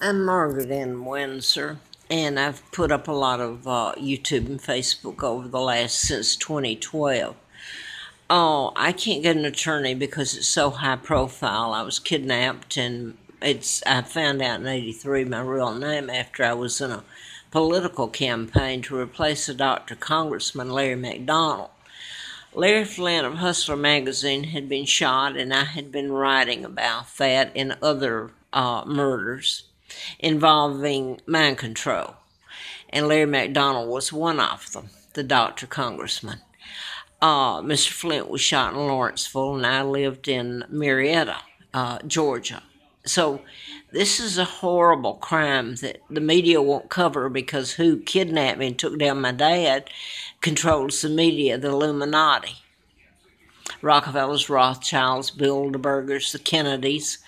I'm Margaret in Windsor, and I've put up a lot of YouTube and Facebook over the last since 2012. Oh, I can't get an attorney because it's so high profile. I was kidnapped, and I found out in '83 my real name after I was in a political campaign to replace a Dr. Congressman Larry McDonald. Larry Flint of Hustler magazine had been shot, and I had been writing about that and other murders involving mind control. And Larry McDonald was one of them, the Dr. Congressman. Mr. Flint was shot in Lawrenceville, and I lived in Marietta, Georgia. So this is a horrible crime that the media won't cover because who kidnapped me and took down my dad controls the media, the Illuminati. Rockefellers, Rothschilds, Bilderbergers, the Kennedys.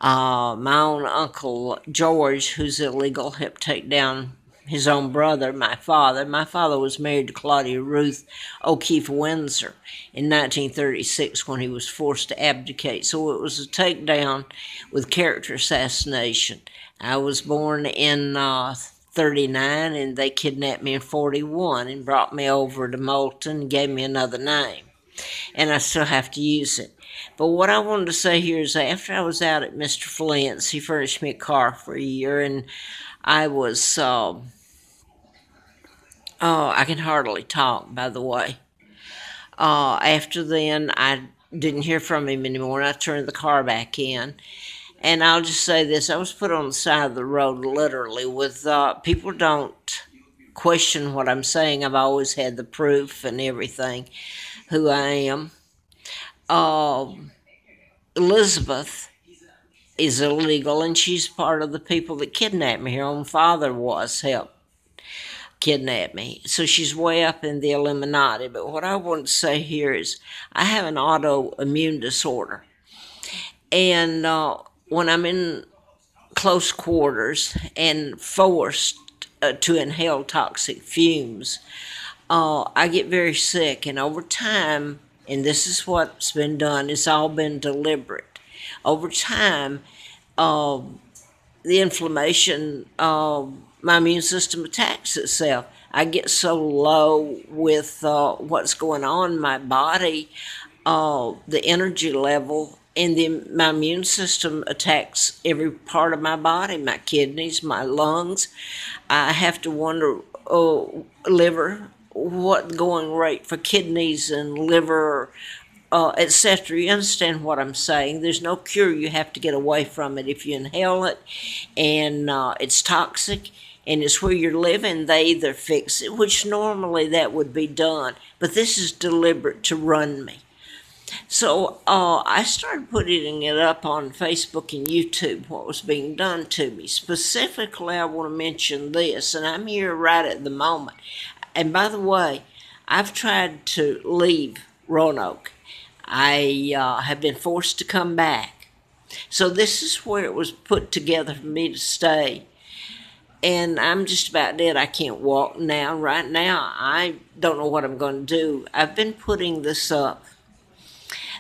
My own uncle George, who's illegal, helped take down his own brother, my father. My father was married to Claudia Ruth O'Keefe Windsor in 1936 when he was forced to abdicate. So it was a takedown with character assassination. I was born in 39, and they kidnapped me in 41 and brought me over to Moulton and gave me another name. And I still have to use it. But what I wanted to say here is after I was out at Mr. Flint's, he furnished me a car for a year, and I was, I can hardly talk, by the way. After then, I didn't hear from him anymore, and I turned the car back in. And I'll just say this, I was put on the side of the road, literally, with, people don't question what I'm saying. I've always had the proof and everything, who I am. Uh, Elizabeth is illegal, and she's part of the people that kidnapped me. Her own father helped kidnap me. So she's way up in the Illuminati. But what I want to say here is I have an autoimmune disorder. And when I'm in close quarters and forced to inhale toxic fumes, I get very sick. And over time, and this is what's been done, it's all been deliberate. Over time, uh, the inflammation, my immune system attacks itself. I get so low with what's going on in my body, the energy level, and my immune system attacks every part of my body, my kidneys, my lungs. I have to wonder, liver, what going rate for kidneys and liver, etc. You understand what I'm saying? There's no cure. You have to get away from it. If you inhale it and it's toxic and it's where you're living, they either fix it, which normally that would be done, but this is deliberate to run me. So I started putting it up on Facebook and YouTube, what was being done to me. Specifically, I want to mention this, and I'm here right at the moment. And by the way, I've tried to leave Roanoke. I have been forced to come back. So this is where it was put together for me to stay. And I'm just about dead. I can't walk now. Right now, I don't know what I'm going to do. I've been putting this up.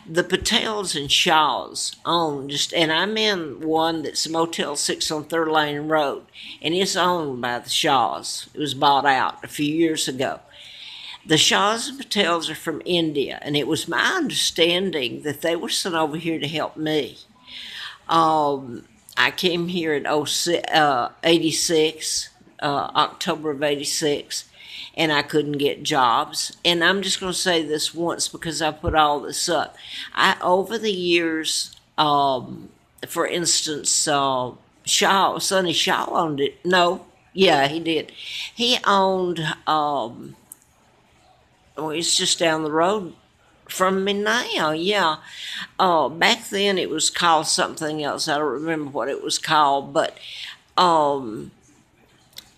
The Patels and Shahs own and I'm in one that's Motel 6 on 3rd Lane Road, and it's owned by the Shahs. It was bought out a few years ago. The Shahs and Patels are from India, and it was my understanding that they were sent over here to help me. I came here in 86, October of 86, and I couldn't get jobs. And I'm just going to say this once because I put all this up. Over the years, for instance, Sonny Shaw owned it. No, yeah, he did. He owned, it's just down the road from me now, yeah. Back then it was called something else. I don't remember what it was called, but I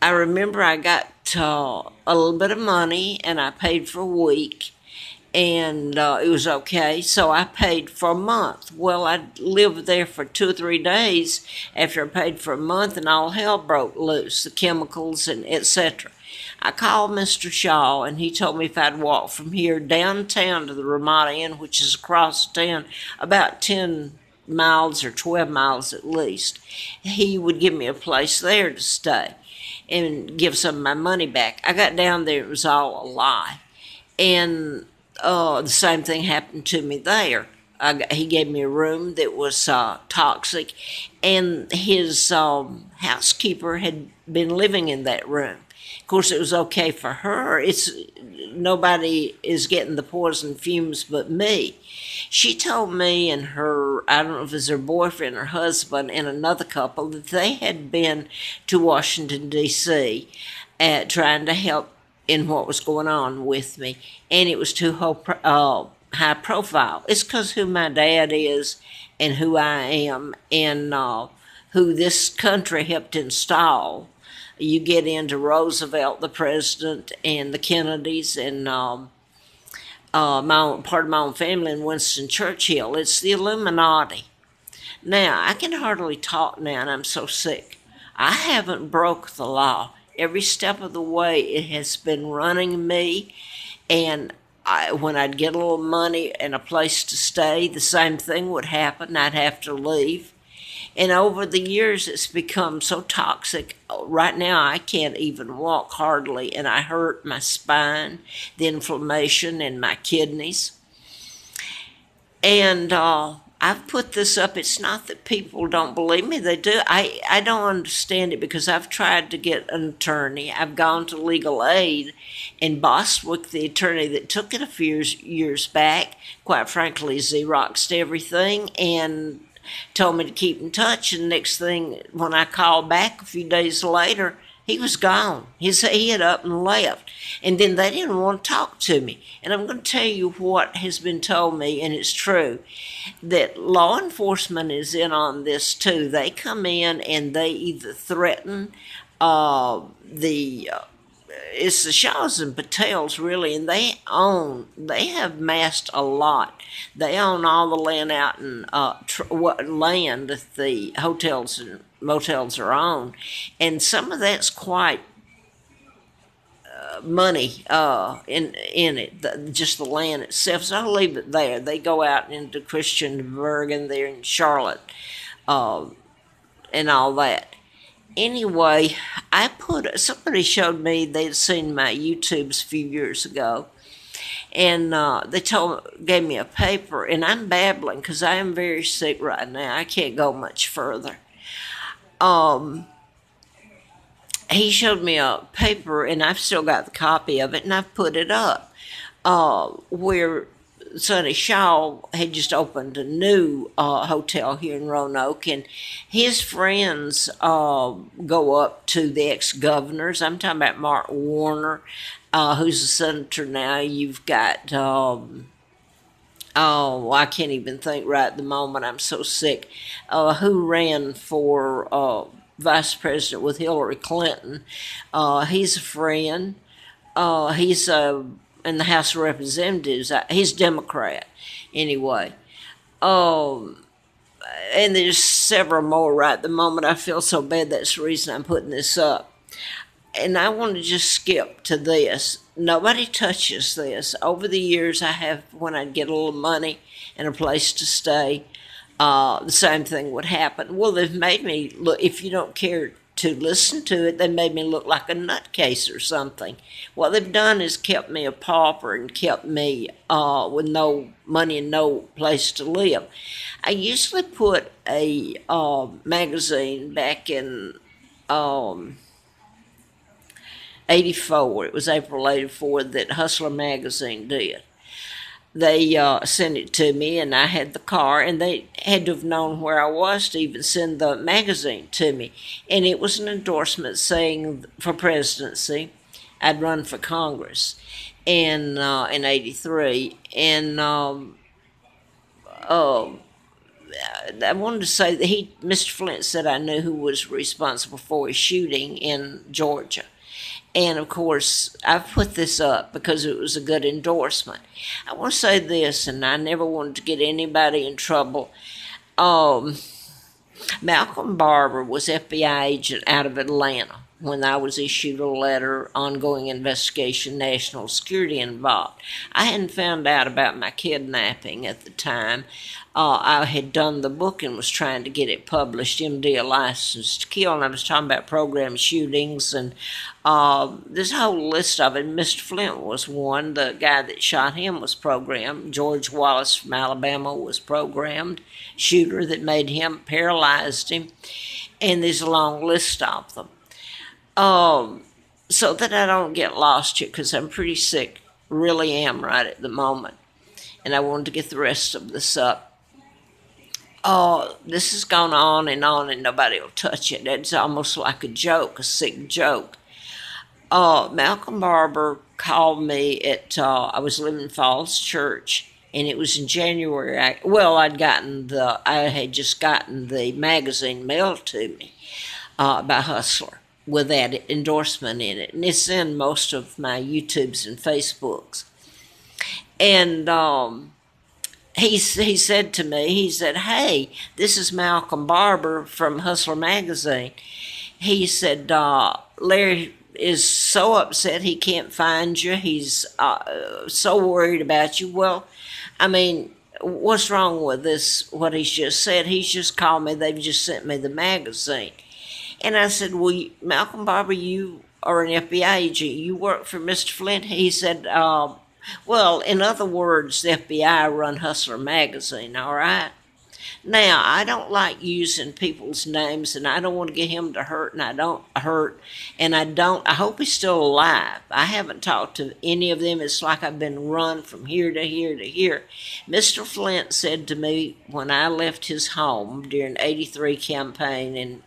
remember I got a little bit of money, and I paid for a week, and it was okay. So I paid for a month. Well, I lived there for 2 or 3 days after I paid for a month, and all hell broke loose, the chemicals and etc. I called Mr. Shaw, and he told me if I'd walk from here downtown to the Ramada Inn, which is across town, about 10 miles or 12 miles at least, he would give me a place there to stay and give some of my money back. I got down there, it was all a lie. And the same thing happened to me there. He gave me a room that was toxic, and his housekeeper had been living in that room. Of course, it was okay for her. It's nobody is getting the poison fumes but me. She told me and her, I don't know if it was her boyfriend or husband and another couple, that they had been to Washington, D.C. Trying to help in what was going on with me, and it was too high profile. It's because who my dad is and who I am and who this country helped install. You get into Roosevelt, the president, and the Kennedys, and part of my own family, and Winston Churchill. It's the Illuminati. Now, I can hardly talk now, and I'm so sick. I haven't broke the law. Every step of the way, it has been running me, and when I'd get a little money and a place to stay, the same thing would happen. I'd have to leave. And over the years, it's become so toxic. Right now, I can't even walk hardly, and I hurt my spine, the inflammation in my kidneys. And I've put this up. It's not that people don't believe me. They do. I don't understand it because I've tried to get an attorney. I've gone to legal aid, and Bostwick, the attorney that took it a few years back, quite frankly, Xeroxed everything and told me to keep in touch. And the next thing, when I called back a few days later, he was gone. He had up and left. And then they didn't want to talk to me. And I'm going to tell you what has been told me, and it's true, that law enforcement is in on this too. They come in and they either threaten it's the Shahs and Patels, really, and they have massed a lot. They own all the land out in what land that the hotels and motels are on, and some of that's quite money in it, just the land itself. So I'll leave it there. They go out into Christiansburg and they're in Charlotte and all that. Anyway, somebody showed me, they'd seen my YouTubes a few years ago, and they gave me a paper, and I'm babbling because I am very sick right now. I can't go much further. He showed me a paper, and I've still got the copy of it, and I've put it up, where Sonny Shah had just opened a new hotel here in Roanoke, and his friends go up to the ex-governors. I'm talking about Mark Warner, who's a senator now. You've got, I can't even think right at the moment. I'm so sick. Who ran for vice president with Hillary Clinton. He's a friend. He's in the House of Representatives. He's Democrat, anyway. And there's several more right at the moment. I feel so bad. That's the reason I'm putting this up. And I want to just skip to this. Nobody touches this. Over the years, when I'd get a little money and a place to stay, the same thing would happen. Well, they've made me look, if you don't care to listen to it, they made me look like a nutcase or something. What they've done is kept me a pauper and kept me with no money and no place to live. I usually put a magazine back in 84. It was April 84 that Hustler magazine did. They sent it to me, and I had the car, and they had to have known where I was to even send the magazine to me. And it was an endorsement saying for presidency, I'd run for Congress in 83. And I wanted to say that Mr. Flint said I knew who was responsible for his shooting in Georgia. And, of course, I've put this up because it was a good endorsement. I want to say this, and I never wanted to get anybody in trouble. Malcolm Barber was FBI agent out of Atlanta. when I was issued a letter, ongoing investigation, national security involved. I hadn't found out about my kidnapping at the time. I had done the book and was trying to get it published, MD, A License to Kill, and I was talking about program shootings and this whole list of it. Mr. Flint was one. The guy that shot him was programmed. George Wallace from Alabama was programmed. Shooter that made him, paralyzed him. And there's a long list of them. So that I don't get lost here, because I'm pretty sick, really am right at the moment, and I wanted to get the rest of this up. This has gone on, and nobody will touch it. It's almost like a joke, a sick joke. Malcolm Barber called me at, I was living in Falls Church, and it was in January. I had just gotten the magazine mailed to me by Hustler, with that endorsement in it. And it's in most of my YouTubes and Facebooks. And he said to me, he said, "Hey, this is Malcolm Barber from Hustler Magazine." He said, "Larry is so upset he can't find you. He's so worried about you." Well, I mean, what's wrong with this, what he's just said? He's just called me. They've just sent me the magazine. And I said, "Well, Malcolm Barber, you are an FBI agent. You work for Mr. Flint?" He said, "Well, in other words, the FBI run Hustler Magazine, all right? Now, I don't like using people's names, and I don't want to get him to hurt, and I don't hurt, and I hope he's still alive. I haven't talked to any of them. It's like I've been run from here to here to here." Mr. Flint said to me when I left his home during '83 campaign, and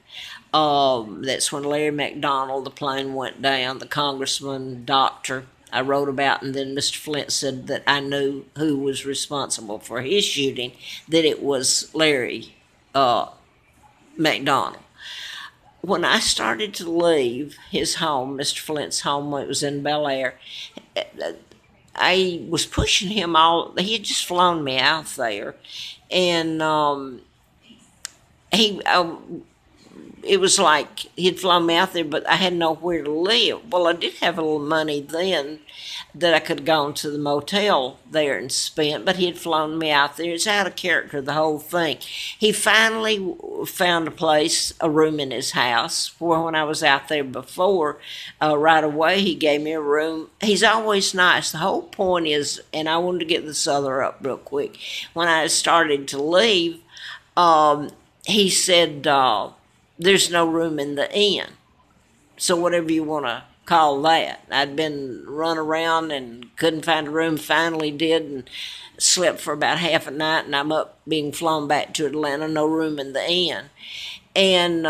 that's when Larry McDonald, the plane went down, the congressman, doctor I wrote about, and then Mr. Flint said that I knew who was responsible for his shooting, that it was Larry McDonald. When I started to leave his home, Mr. Flint's home, it was in Bel Air, I was pushing him he had just flown me out there, and it was like he'd flown me out there, but I had nowhere to live. Well, I did have a little money then that I could have gone to the motel there and spent, but he had flown me out there. It's out of character, the whole thing. He finally found a room in his house, where when I was out there before, right away he gave me a room. He's always nice. The whole point is, and I wanted to get this other up real quick, when I started to leave, he said, "There's no room in the inn." So whatever you want to call that. I'd been run around and couldn't find a room, finally did, and slept for about half a night, and I'm up being flown back to Atlanta, no room in the inn. And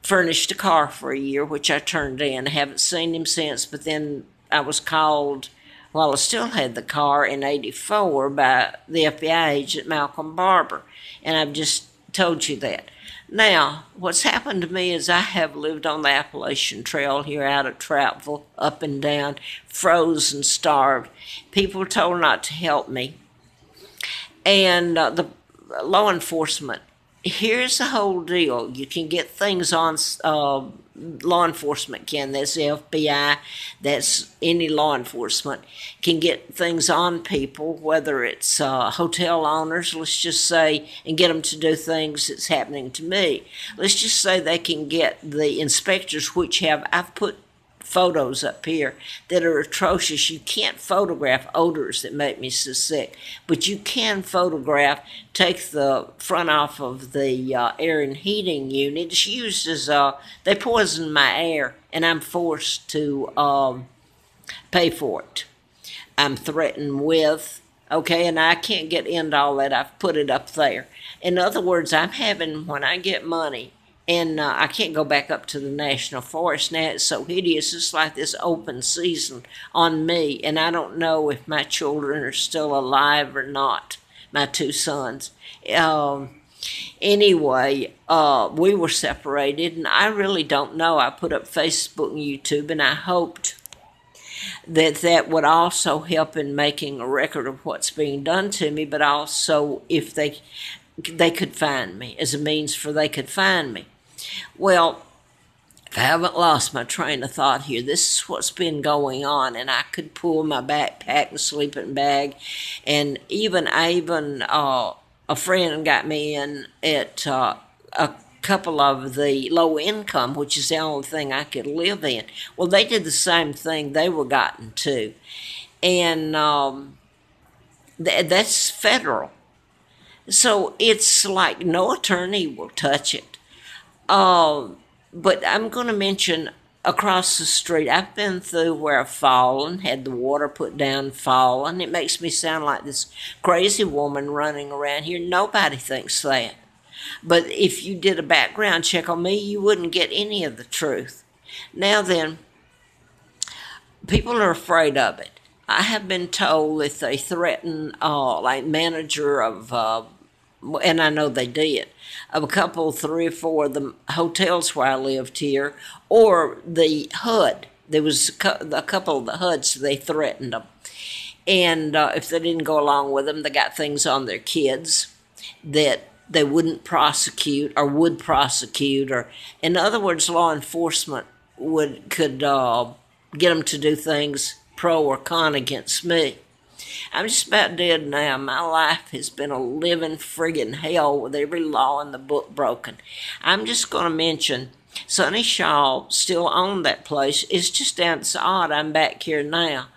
furnished a car for a year, which I turned in. I haven't seen him since, but then I was called, while I still had the car, in '84 by the FBI agent Malcolm Barber. And I've just told you that. Now, what's happened to me is I have lived on the Appalachian Trail here out of Troutville, up and down, froze and starved. People were told not to help me. And the law enforcement, here's the whole deal. You can get things on, law enforcement can, that's the FBI, that's any law enforcement, can get things on people, whether it's hotel owners, let's just say, and get them to do things that's happening to me. Let's just say they can get the inspectors, which I've put photos up here that are atrocious. You can't photograph odors that make me so sick, but you can take the front off of the air and heating unit. It's used as, they poison my air, and I'm forced to pay for it. I'm threatened with, okay, and I can't get into all that. I've put it up there. In other words, I'm having, when I get money, and I can't go back up to the National Forest now. It's so hideous. It's like this open season on me, and I don't know if my children are still alive or not, my two sons. Anyway, we were separated, and I really don't know. I put up Facebook and YouTube, and I hoped that would also help in making a record of what's being done to me, but also if they could find me, as a means for they could find me. Well, if I haven't lost my train of thought here, this is what's been going on, and I could pull my backpack and sleeping bag, and a friend got me in at a couple of the low income, which is the only thing I could live in. Well, they did the same thing; they were gotten to, and that's federal. So it's like no attorney will touch it. Uh, but I'm going to mention across the street, I've been through where I've fallen, had the water put down, fallen. It makes me sound like this crazy woman running around here. Nobody thinks that. But if you did a background check on me, you wouldn't get any of the truth. Now then, people are afraid of it. I have been told if they threaten, like manager of, and I know they did, of a couple, three or four of the hotels where I lived here, or the HUD. There was a couple of the HUDs, they threatened them. And if they didn't go along with them, they got things on their kids that they wouldn't prosecute or would prosecute. Or, in other words, law enforcement could get them to do things pro or con against me. I'm just about dead now. My life has been a living friggin' hell with every law in the book broken. I'm just going to mention Sonny Shaw still owned that place. It's just down, it's odd. I'm back here now,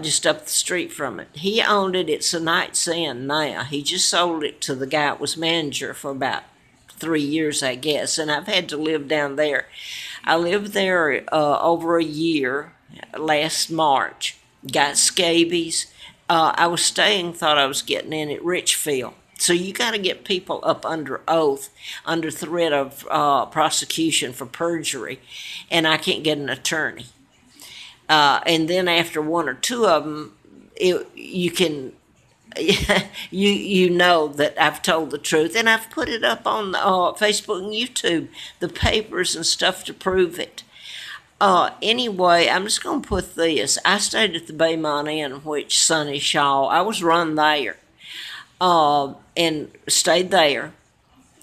just up the street from it. He owned it. It's a Night's Inn now. He just sold it to the guy that was manager for about 3 years, I guess, and I've had to live down there. I lived there over a year last March. Got scabies. I was staying, thought I was getting in at Richfield. So you got to get people up under oath, under threat of prosecution for perjury, and I can't get an attorney. And then after one or two of them, you can you know that I've told the truth, and I've put it up on Facebook and YouTube, the papers and stuff to prove it. Anyway, I'm just going to put this. I stayed at the Baymont Inn, which Sonny Shaw, I was run there, and stayed there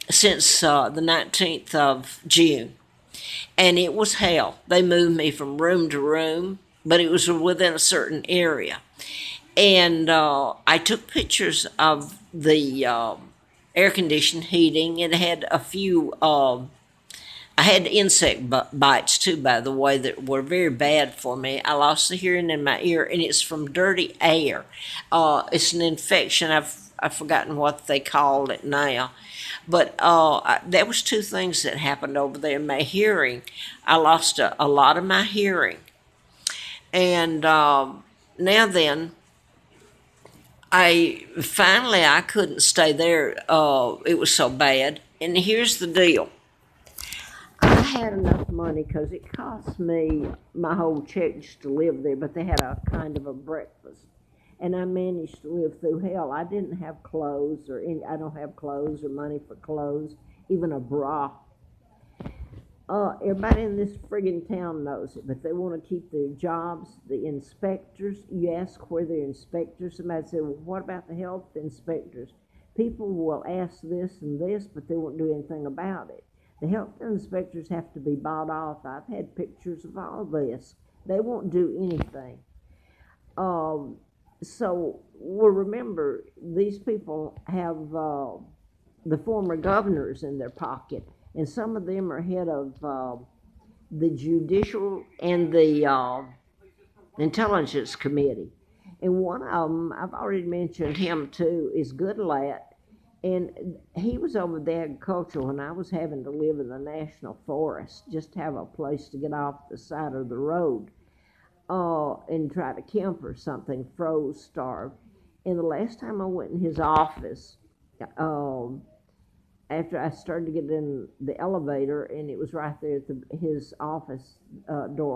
since the 19th of June. And it was hell. They moved me from room to room, but it was within a certain area. And I took pictures of the air-conditioned heating. It had a few... I had insect bites too, by the way, that were very bad for me. I lost the hearing in my ear, and it's from dirty air. It's an infection. I've forgotten what they called it now. But there was two things that happened over there. My hearing, I lost a lot of my hearing. And now then, I couldn't stay there. It was so bad. And here's the deal. I had enough money because it cost me my whole check just to live there, but they had a kind of a breakfast. And I managed to live through hell. I didn't have clothes I don't have clothes or money for clothes, even a bra. Everybody in this friggin' town knows it, but they want to keep their jobs. The inspectors, you ask where they're inspectors. Somebody said, well, what about the health inspectors? People will ask this and this, but they won't do anything about it. The health inspectors have to be bought off. I've had pictures of all this. They won't do anything. So, well, remember, these people have the former governors in their pocket, and some of them are head of the judicial and the intelligence committee. And one of them, I've already mentioned him too, is Goodlatte. And he was over the agricultural when I was having to live in the national forest, just have a place to get off the side of the road and try to camp or something, froze, starved. And the last time I went in his office, after I started to get in the elevator, and it was right there at his office door